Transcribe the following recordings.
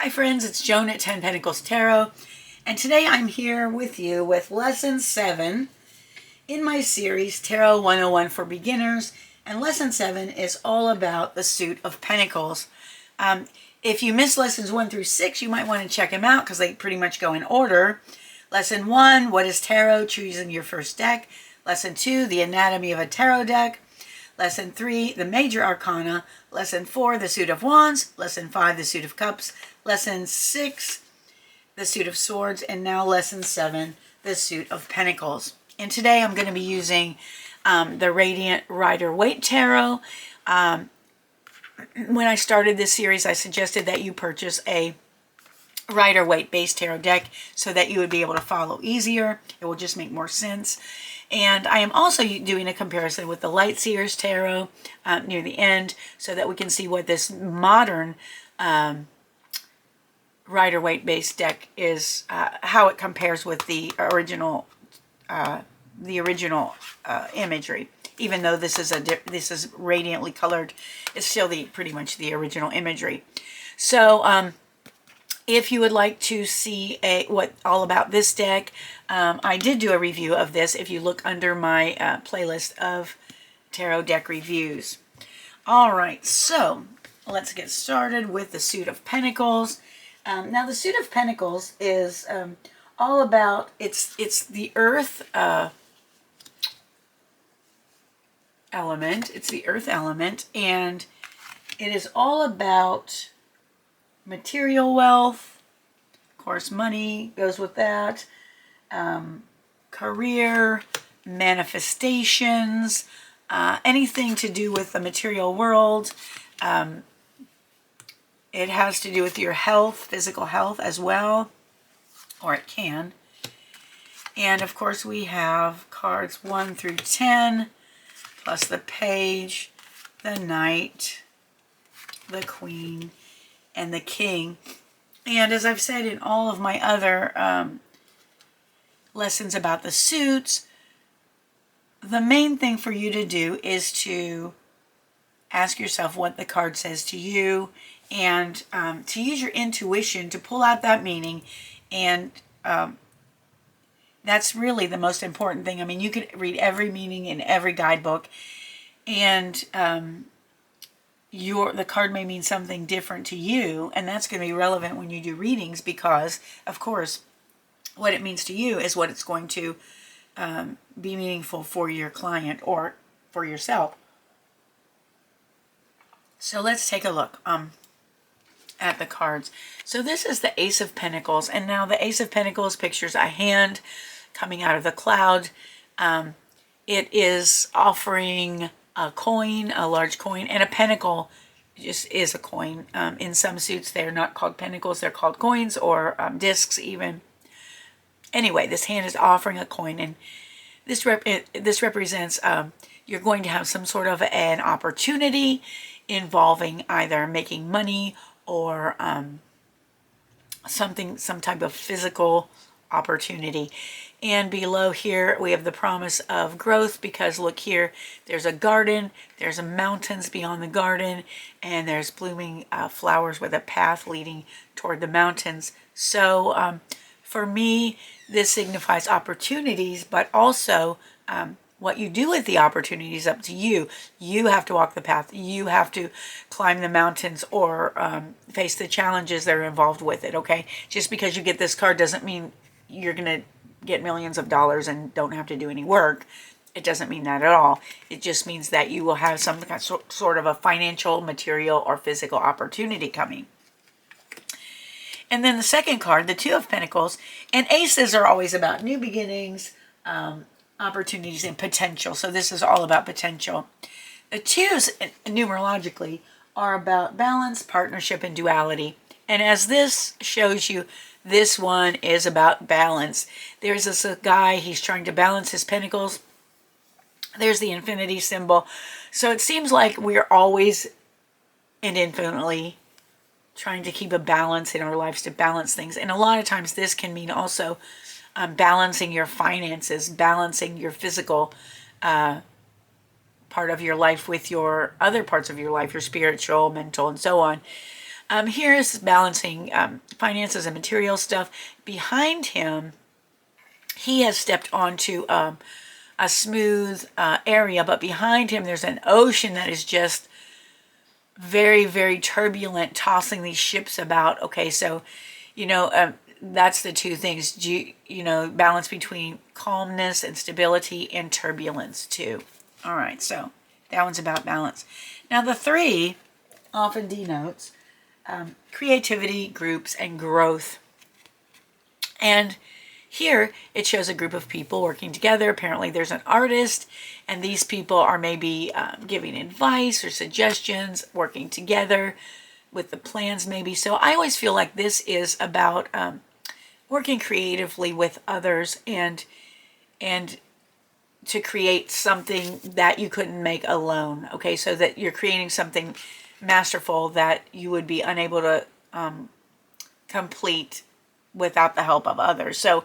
Hi friends, it's Joan at 10 Pentacles Tarot, and today I'm here with you with Lesson 7 in my series Tarot 101 for Beginners, and Lesson 7 is all about the suit of Pentacles. If you missed Lessons 1 through 6, you might want to check them out because they pretty much go in order. Lesson 1, what is tarot? Choosing your first deck. Lesson 2, the anatomy of a tarot deck. Lesson 3, the major arcana. Lesson 4, the suit of wands. Lesson 5, the suit of cups. Lesson 6, the suit of swords. And now lesson 7, the suit of pentacles. And today I'm going to be using the Radiant Rider-Waite Tarot. When I started this series, I suggested that you purchase a Rider-Waite based tarot deck so that you would be able to follow easier. It will just make more sense. And I am also doing a comparison with the Lightseers Tarot near the end so that we can see what this modern Rider-Waite based deck is, how it compares with the original imagery. Even though this is radiantly colored, it's still pretty much the original imagery. So if you would like to see what all about this deck, I did do a review of this if you look under my playlist of tarot deck reviews. All right, so let's get started with the suit of Pentacles. Now the suit of Pentacles is all about, it's the earth element. It's the earth element, and it is all about material wealth. Of course, money goes with that. Career, manifestations, anything to do with the material world. It has to do with your health, physical health as well, or it can. And of course, we have cards 1 through 10, plus the Page, the Knight, the Queen, and the King. And as I've said in all of my other lessons about the suits, the main thing for you to do is to ask yourself what the card says to you, and to use your intuition to pull out that meaning. And that's really the most important thing. I mean, you could read every meaning in every guidebook, and the card may mean something different to you, and that's going to be relevant when you do readings because, of course, what it means to you is what it's going to be meaningful for your client or for yourself. So let's take a look at the cards. So this is the Ace of Pentacles, and now the Ace of Pentacles pictures a hand coming out of the cloud. It is offering a coin, a large coin, and a pentacle just is a coin. In some suits, they're not called pentacles, they're called coins or discs even. Anyway, this hand is offering a coin, and this represents you're going to have some sort of an opportunity involving either making money or some type of physical opportunity. And below here we have the promise of growth, because look here, there's a garden, there's mountains beyond the garden, and there's blooming flowers with a path leading toward the mountains. So for me, this signifies opportunities, but also what you do with the opportunity is up to you. You have to walk the path. You have to climb the mountains or face the challenges that are involved with it, okay? Just because you get this card doesn't mean you're going to get millions of dollars and don't have to do any work. It doesn't mean that at all. It just means that you will have some sort of a financial, material, or physical opportunity coming. And then the second card, the Two of Pentacles, and aces are always about new beginnings, opportunities, and potential. So this is all about potential. The twos, numerologically, are about balance, partnership, and duality. And as this shows you, this one is about balance. There's this guy, he's trying to balance his pentacles. There's the infinity symbol. So it seems like we're always and infinitely trying to keep a balance in our lives, to balance things. And a lot of times this can mean also balancing your finances, balancing your physical part of your life with your other parts of your life, your spiritual, mental, and so on. Here is balancing finances and material stuff. Behind him, he has stepped onto a smooth area, but behind him there's an ocean that is just very, very turbulent, tossing these ships about. Okay, so, that's the two things, balance between calmness and stability and turbulence too. All right, so that one's about balance. Now the 3 often denotes creativity, groups, and growth. And here it shows a group of people working together. Apparently there's an artist, and these people are maybe giving advice or suggestions, working together with the plans maybe. So I always feel like this is about working creatively with others and to create something that you couldn't make alone. Okay, so that you're creating something masterful that you would be unable to complete without the help of others. So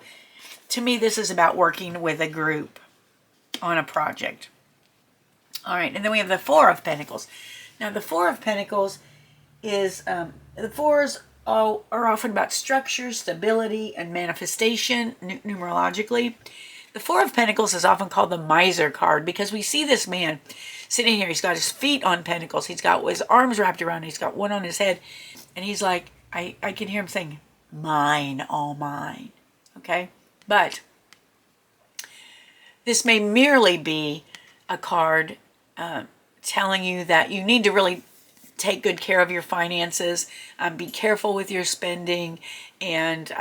to me, this is about working with a group on a project. All right, and then we have the 4 of Pentacles. Now the 4 of Pentacles is, the 4s are often about structure, stability, and manifestation, numerologically. The 4 of Pentacles is often called the miser card because we see this man sitting here. He's got his feet on pentacles. He's got his arms wrapped around. He's got one on his head. And he's like, I can hear him saying, mine, all mine. Okay? But this may merely be a card telling you that you need to really take good care of your finances, be careful with your spending, and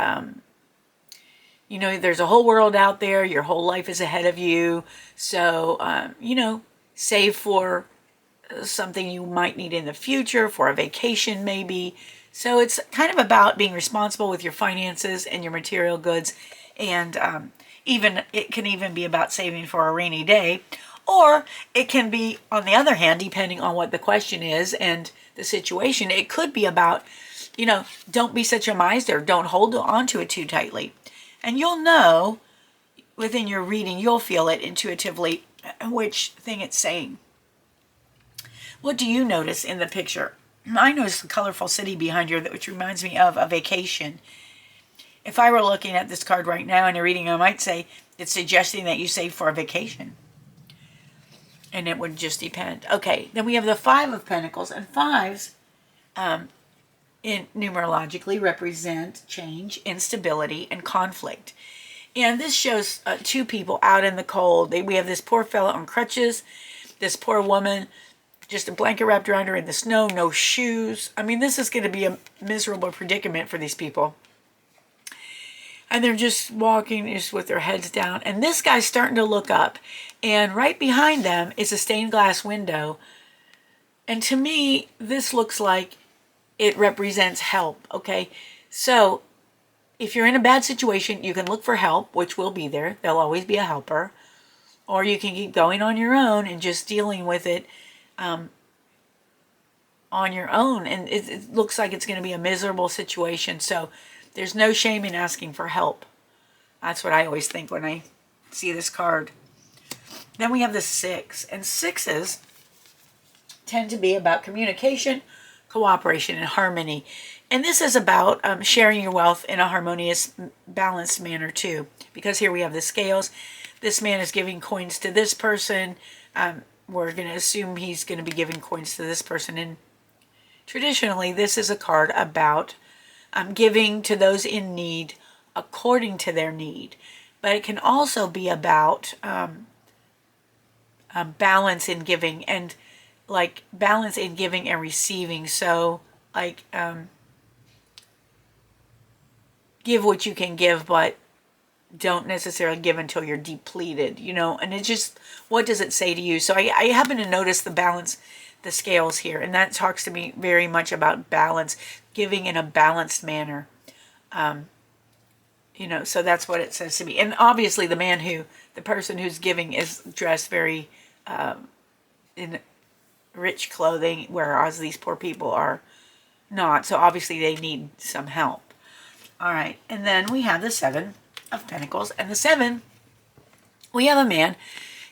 there's a whole world out there. Your whole life is ahead of you. So, save for something you might need in the future, for a vacation maybe. So it's kind of about being responsible with your finances and your material goods. And it can even be about saving for a rainy day. Or it can be, on the other hand, depending on what the question is and the situation, it could be about, don't be such a miser. Don't hold on to it too tightly. And you'll know within your reading, you'll feel it intuitively which thing it's saying. What do you notice in the picture? I notice the colorful city behind you, which reminds me of a vacation. If I were looking at this card right now and a reading, I might say it's suggesting that you save for a vacation. And it would just depend. Okay, then we have the 5 of Pentacles, and 5s numerologically represent change, instability, and conflict. And this shows 2 people out in the cold. We have this poor fellow on crutches, this poor woman, just a blanket wrapped around her in the snow, no shoes. I mean, this is going to be a miserable predicament for these people. And they're just walking just with their heads down. And this guy's starting to look up. And right behind them is a stained glass window. And to me, this looks like it represents help, okay? So if you're in a bad situation, you can look for help, which will be there. There'll always be a helper. Or you can keep going on your own and just dealing with it on your own. And it looks like it's going to be a miserable situation. So there's no shame in asking for help. That's what I always think when I see this card. Then we have the 6. And 6s tend to be about communication, cooperation, and harmony. And this is about sharing your wealth in a harmonious, balanced manner too. Because here we have the scales. This man is giving coins to this person. We're going to assume he's going to be giving coins to this person. And traditionally, this is a card about giving to those in need according to their need. But it can also be about balance in giving, and like balance in giving and receiving. So like give what you can give, but don't necessarily give until you're depleted, and it's just, what does it say to you? So I happen to notice the balance, the scales here, and that talks to me very much about balance, giving in a balanced manner. So that's what it says to me. And obviously the person who's giving is dressed very in rich clothing, whereas these poor people are not. So obviously they need some help. All right. And then we have the 7 of Pentacles. And the 7, we have a man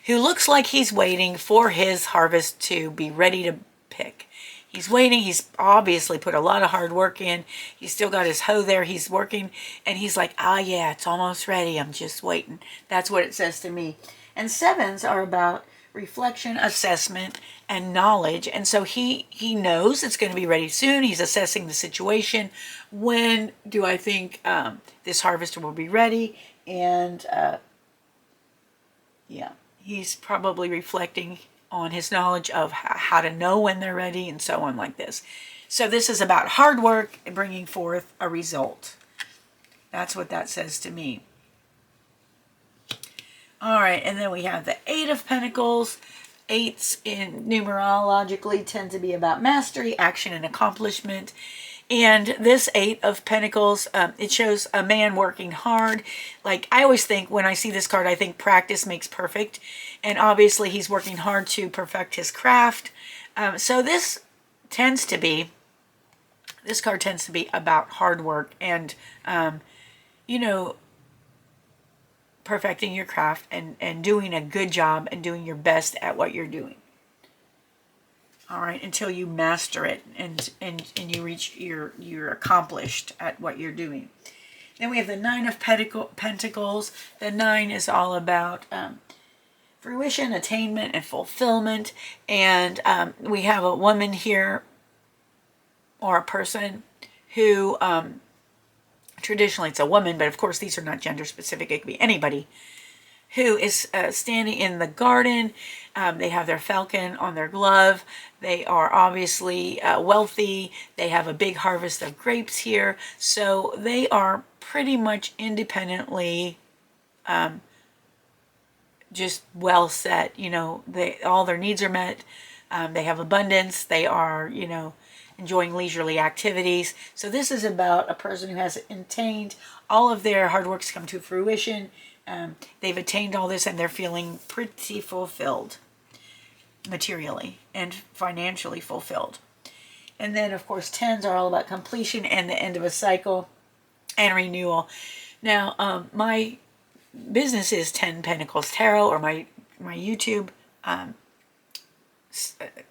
who looks like he's waiting for his harvest to be ready to pick. He's waiting. He's obviously put a lot of hard work in. He's still got his hoe there. He's working. And he's like, ah, yeah, it's almost ready. I'm just waiting. That's what it says to me. And sevens are about reflection, assessment, and knowledge. And so he knows it's going to be ready soon. He's assessing the situation. When do I think this harvester will be ready? And yeah, he's probably reflecting on his knowledge of how to know when they're ready and so on like this. So this is about hard work and bringing forth a result. That's what that says to me. All right, and then we have the Eight of Pentacles. Eights in numerologically tend to be about mastery, action, and accomplishment. And this Eight of Pentacles, it shows a man working hard. Like, I always think, when I see this card, I think practice makes perfect. And obviously, he's working hard to perfect his craft. So this card tends to be about hard work and, perfecting your craft and doing a good job and doing your best at what you're doing. All right, until you master it and you reach, you're accomplished at what you're doing. Then we have the Nine of Pentacles. The Nine is all about fruition, attainment, and fulfillment. And we have a woman here, or a person who, traditionally it's a woman, but of course these are not gender specific. It could be anybody who is standing in the garden. They have their falcon on their glove. They are obviously wealthy. They have a big harvest of grapes here. So they are pretty much independently just well set. All their needs are met. They have abundance. They are, enjoying leisurely activities. So this is about a person who has attained all of their hard work's come to fruition. They've attained all this and they're feeling pretty fulfilled materially and financially fulfilled. And then, of course, tens are all about completion and the end of a cycle and renewal. Now, my business is 10 Pentacles Tarot, or my YouTube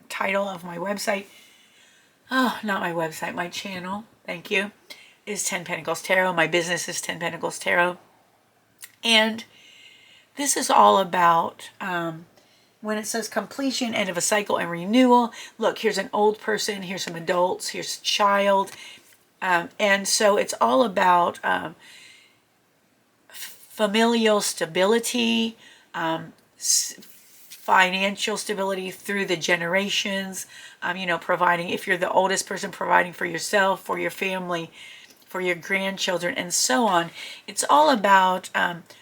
title of my website. Oh, not my website, my channel, thank you, is 10 Pentacles Tarot. My business is 10 Pentacles Tarot. And this is all about, when it says completion, end of a cycle, and renewal. Look, here's an old person, here's some adults, here's a child. And so it's all about familial stability, financial stability through the generations, providing, if you're the oldest person, providing for yourself, for your family, for your grandchildren, and so on. It's all about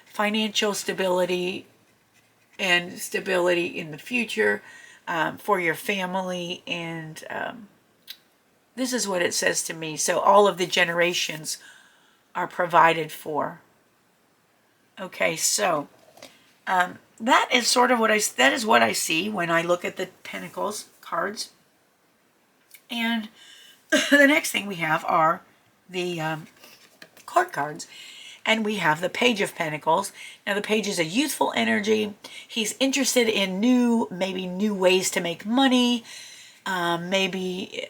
financial stability and stability in the future for your family. And this is what it says to me. So all of the generations are provided for. Okay, so that is sort of what I see when I look at the Pentacles cards. And the next thing we have are the court cards. And we have the Page of Pentacles. Now the Page is a youthful energy. He's interested in maybe new ways to make money. Maybe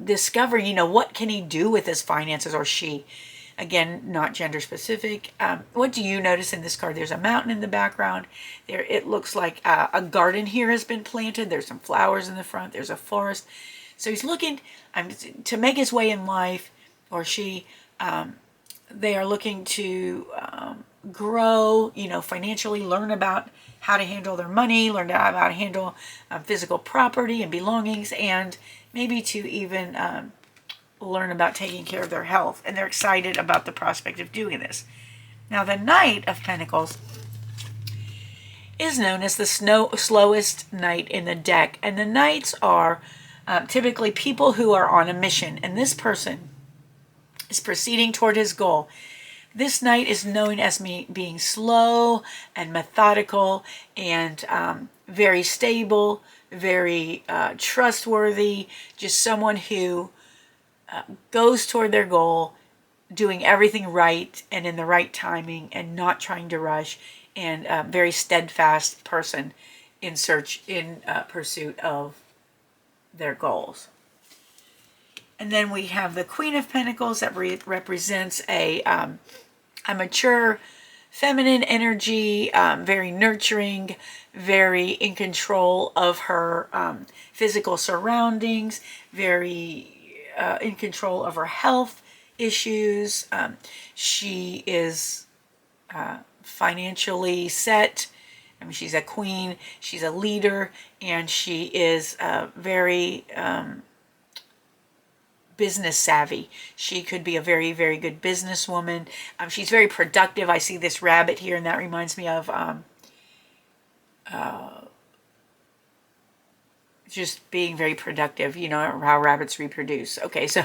discovering, what can he do with his finances, or she. Again, not gender specific. What do you notice in this card? There's a mountain in the background. There, it looks like a garden here has been planted. There's some flowers in the front. There's a forest. So he's looking to make his way in life, or she. They are looking to grow, financially, learn about how to handle their money, learn how to handle physical property and belongings, and maybe to even learn about taking care of their health. And they're excited about the prospect of doing this. Now, the Knight of Pentacles is known as the slowest knight in the deck. And the knights are typically people who are on a mission. And this person is proceeding toward his goal. This knight is known as being slow and methodical and very stable, very trustworthy, just someone who goes toward their goal, doing everything right and in the right timing and not trying to rush, and a very steadfast person in pursuit of their goals. And then we have the Queen of Pentacles that represents a mature feminine energy, very nurturing, very in control of her physical surroundings, very in control of her health issues. She is financially set. I mean, she's a queen, she's a leader, and she is very business savvy. She could be a very, very good businesswoman. She's very productive. I see this rabbit here, and that reminds me of just being very productive, you know, how rabbits reproduce. Okay, so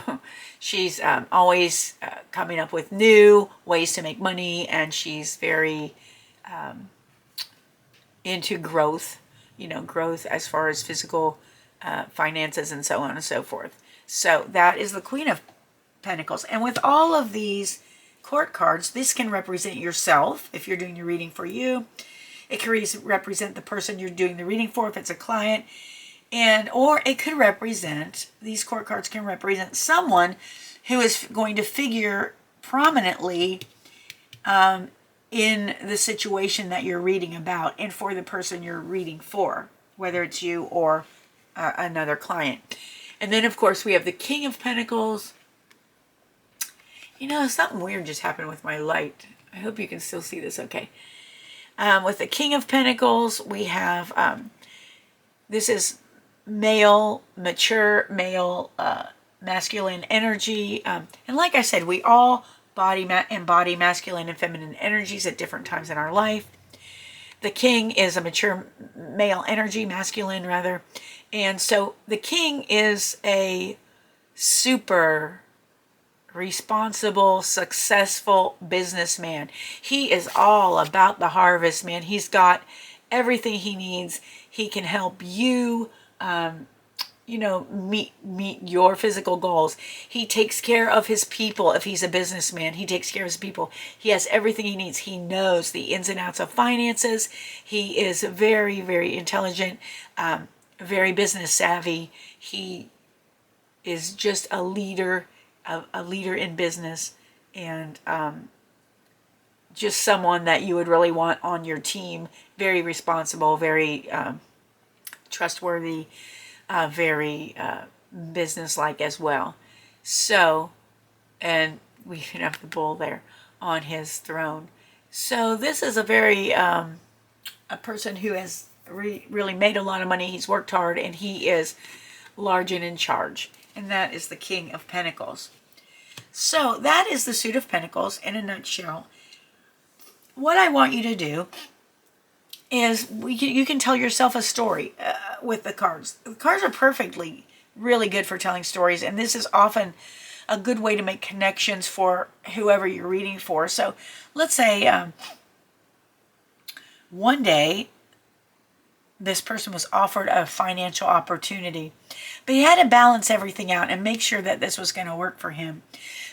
she's always coming up with new ways to make money, and she's very into growth, you know, growth as far as physical finances and so on and so forth. So that is the Queen of Pentacles. And with all of these court cards, this can represent yourself if you're doing your reading for you. It can represent the person you're doing the reading for if it's a client. And or it could represent, these court cards can represent someone who is going to figure prominently in the situation that you're reading about and for the person you're reading for, whether it's you or another client. And then, of course, we have the King of Pentacles. You know, something weird just happened with my light. I hope you can still see this okay. With the King of Pentacles, we have, this is male, mature, male, masculine energy. And like I said, we all embody masculine and feminine energies at different times in our life. The King is a mature male energy, masculine rather. And so the King is a super responsible, successful businessman. He is all about the harvest, man. He's got everything he needs. He can help you, you know, meet your physical goals. He takes care of his people. If he's a businessman, he takes care of his people. He has everything he needs. He knows the ins and outs of finances. He is very, very intelligent, very business savvy. He is just a leader in business, and just someone that you would really want on your team. Very responsible, very trustworthy, very business-like as well. So, and we can have the bull there on his throne. So this is a very a person who has really made a lot of money. He's worked hard, and he is large and in charge. And that is the King of Pentacles. So that is the Suit of Pentacles in a nutshell. What I want you to do is you can tell yourself a story with the cards. The cards are perfectly really good for telling stories, and this is often a good way to make connections for whoever you're reading for. So let's say one day this person was offered a financial opportunity, but he had to balance everything out and make sure that this was going to work for him.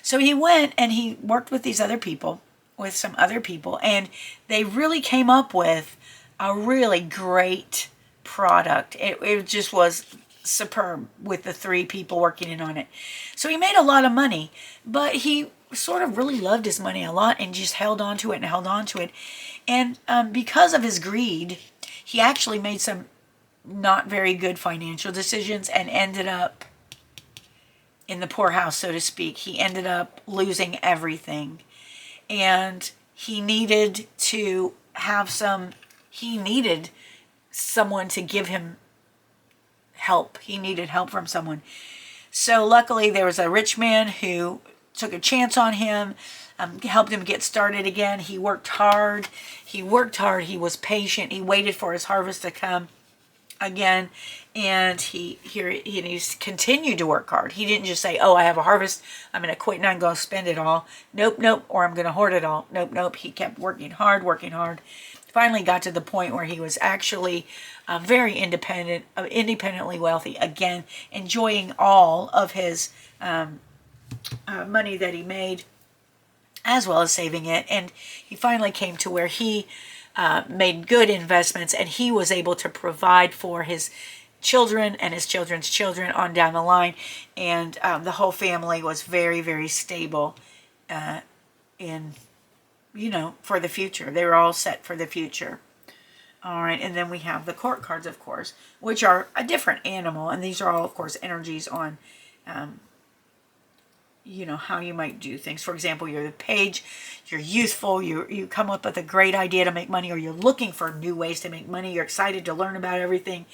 So he went and he worked with these other people, with some other people, and they really came up with a really great product. It just was superb with the 3 people working in on it. So he made a lot of money, but he sort of really loved his money a lot and just held on to it and held on to it. And because of his greed, he actually made some not very good financial decisions and ended up in the poorhouse, so to speak. He ended up losing everything. And he needed to have he needed someone to give him help. He needed help from someone. So luckily there was a rich man who took a chance on him, helped him get started again. He worked hard. He was patient. He waited for his harvest to come again. And he continued to work hard. He didn't just say, oh, I have a harvest, I'm going to quit and I'm going to spend it all. Nope. Or I'm going to hoard it all. Nope. He kept working hard. Finally got to the point where he was actually very independently wealthy. Again, enjoying all of his money that he made, as well as saving it. And he finally came to where he made good investments, and he was able to provide for his children and his children's children on down the line. And the whole family was very, very stable in, you know, for the future. They were all set for the future. All right, and then we have the court cards, of course, which are a different animal. And these are all, of course, energies on, you know, how you might do things. For example, you're the page, you're youthful, you come up with a great idea to make money, or you're looking for new ways to make money. You're excited to learn about everything.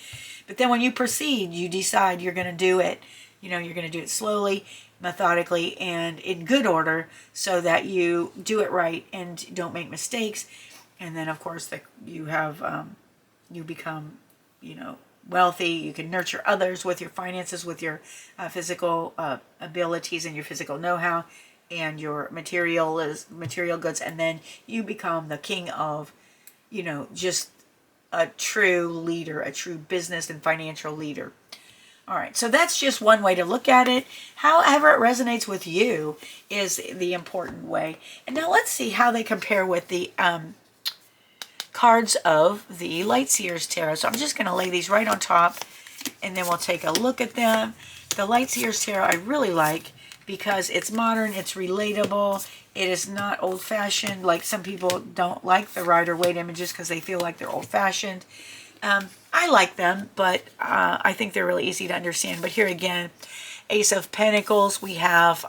But then when you proceed, you decide you're going to do it. You know, you're going to do it slowly, methodically, and in good order so that you do it right and don't make mistakes. And then, of course, you have, you become, you know, wealthy. You can nurture others with your finances, with your physical abilities and your physical know-how and your material goods. And then you become the king of, you know, just a true leader, a true business and financial leader. All right, so that's just one way to look at it. However it resonates with you is the important way. And now let's see how they compare with the cards of the Lightseers Tarot. So I'm just going to lay these right on top, and then we'll take a look at them. The Lightseers Tarot I really like because it's modern, it's relatable, it is not old-fashioned. Like some people don't like the Rider-Waite images because they feel like they're old-fashioned. I like them, but I think they're really easy to understand. But here again, Ace of Pentacles, we have...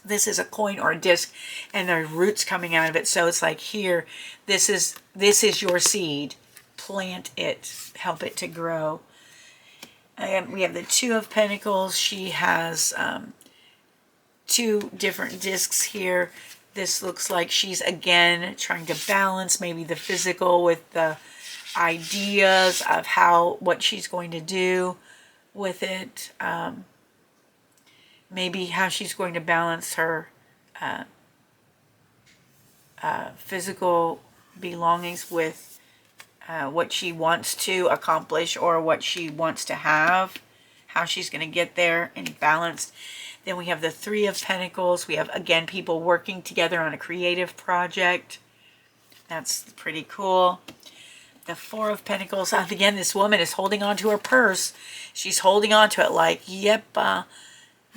this is a coin or a disc, and there are roots coming out of it. So it's like here, this is your seed. Plant it, help it to grow. And we have the Two of Pentacles. She has two different discs here. This looks like she's again trying to balance maybe the physical with the ideas of what she's going to do with it. Maybe how she's going to balance her physical belongings with what she wants to accomplish or what she wants to have, how she's going to get there and balanced. Then we have the Three of Pentacles. We have, again, people working together on a creative project. That's pretty cool. The Four of Pentacles. Again, this woman is holding on to her purse. She's holding on to it like, yep,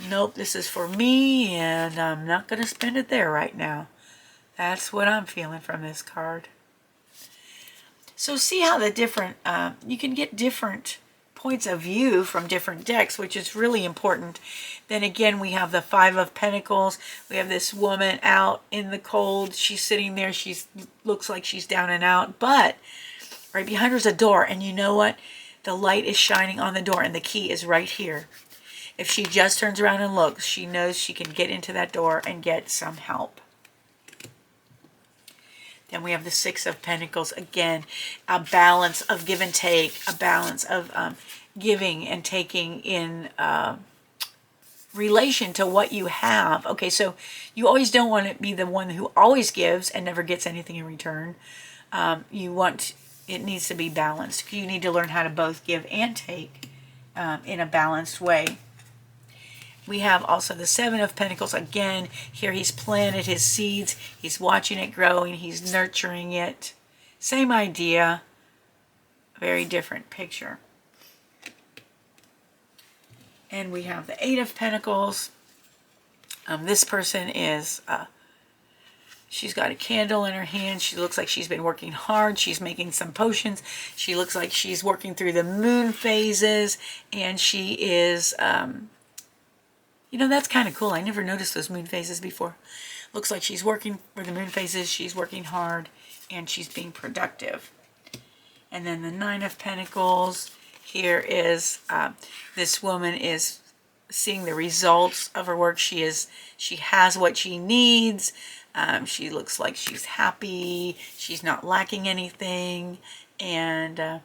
nope, this is for me, and I'm not going to spend it there right now. That's what I'm feeling from this card. So see how the different, you can get different points of view from different decks, which is really important. Then again, we have the Five of Pentacles. We have this woman out in the cold. She's sitting there. She looks like she's down and out, but right behind her is a door, and you know what? The light is shining on the door, and the key is right here. If she just turns around and looks, she knows she can get into that door and get some help. Then we have the Six of Pentacles. Again, a balance of give and take, a balance of giving and taking in relation to what you have. Okay, so you always don't want to be the one who always gives and never gets anything in return. It needs to be balanced. You need to learn how to both give and take in a balanced way. We have also the Seven of Pentacles. Again, here he's planted his seeds. He's watching it growing. He's nurturing it. Same idea. Very different picture. And we have the Eight of Pentacles. This person is, she's got a candle in her hand. She looks like she's been working hard. She's making some potions. She looks like she's working through the moon phases. And she is... you know, that's kind of cool. I never noticed those moon phases before. Looks like she's working for the moon phases. She's working hard, and she's being productive. And then the Nine of Pentacles. Here is this woman is seeing the results of her work. She has what she needs. She looks like she's happy. She's not lacking anything, and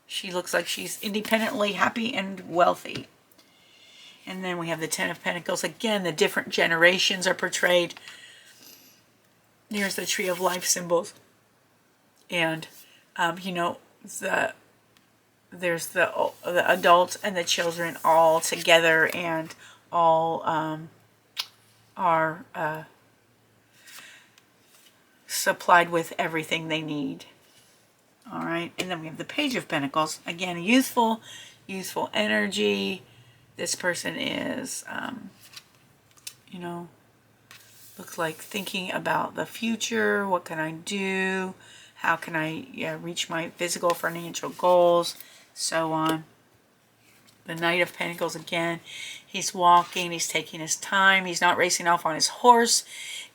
she looks like she's independently happy and wealthy. And then we have the Ten of Pentacles. Again, the different generations are portrayed. Here's the Tree of Life symbols. And, you know, there's the adults and the children all together, and all are supplied with everything they need. All right, and then we have the Page of Pentacles. Again, youthful energy. This person is, you know, looks like thinking about the future. What can I do? How can I reach my physical, financial goals? So on. The Knight of Pentacles again. He's walking. He's taking his time. He's not racing off on his horse.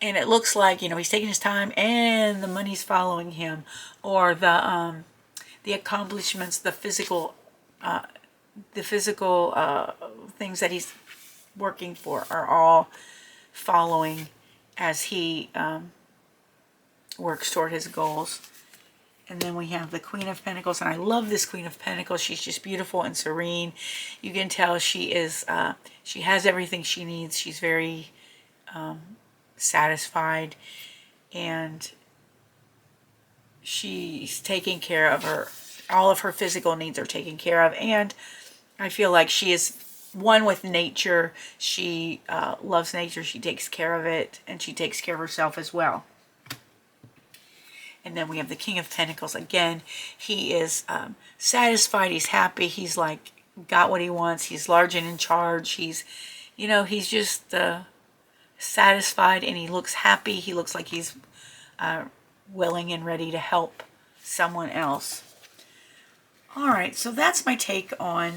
And it looks like, you know, he's taking his time and the money's following him. Or the accomplishments, the physical things that he's working for are all following as he works toward his goals. And then we have the Queen of Pentacles, and I love this Queen of Pentacles. She's just beautiful and serene. You can tell she is, she has everything she needs. She's very satisfied, and she's taking care of her. All of her physical needs are taken care of, and I feel like she is one with nature. She loves nature. She takes care of it, and she takes care of herself as well. And then we have the King of Pentacles. Again, he is satisfied. He's happy. He's like got what he wants. He's large and in charge. He's, you know, he's just satisfied, and he looks happy. He looks like he's willing and ready to help someone else. All right, so that's my take on